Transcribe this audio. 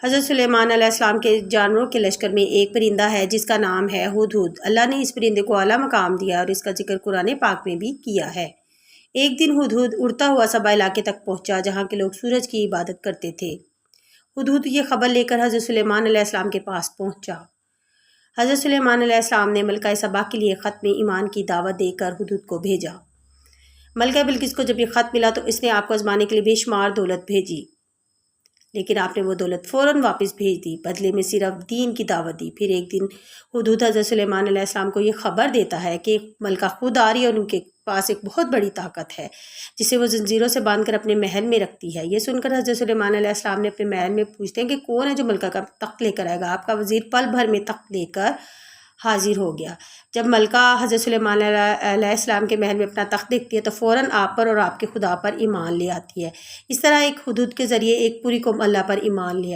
حضرت سلیمان علیہ السلام کے جانوروں کے لشکر میں ایک پرندہ ہے جس کا نام ہے ہدہد۔ اللہ نے اس پرندے کو اعلیٰ مقام دیا اور اس کا ذکر قرآن پاک میں بھی کیا ہے۔ ایک دن ہدہد اڑتا ہوا سبا علاقے تک پہنچا جہاں کے لوگ سورج کی عبادت کرتے تھے۔ ہدہد یہ خبر لے کر حضرت سلیمان علیہ السلام کے پاس پہنچا۔ حضرت سلیمان علیہ السلام نے ملکہ سبا کے لیے خط میں ایمان کی دعوت دے کر ہدہد کو بھیجا۔ ملکہ بلقیس کو جب یہ خط ملا تو اس نے آپ کو آزمانے کے لیے بے شمار دولت بھیجی، لیکن آپ نے وہ دولت فوراً واپس بھیج دی، بدلے میں صرف دین کی دعوت دی۔ پھر ایک دن ہدہد حضرت سلیمان علیہ السلام کو یہ خبر دیتا ہے کہ ملکہ خود آ رہی ہے اور ان کے پاس ایک بہت بڑی طاقت ہے جسے وہ زنجیروں سے باندھ کر اپنے محل میں رکھتی ہے۔ یہ سن کر حضرت سلیمان علیہ السلام نے اپنے محل میں پوچھتے ہیں کہ کون ہے جو ملکہ کا تخت لے کر آئے گا۔ آپ کا وزیر پل بھر میں تخت لے کر حاضر ہو گیا۔ جب ملکہ حضرت سلیمان علیہ السلام کے محل میں اپنا تخت دیکھتی ہے تو فوراً آپ پر اور آپ کے خدا پر ایمان لے آتی ہے۔ اس طرح ایک ہدہد کے ذریعے ایک پوری قوم اللہ پر ایمان لے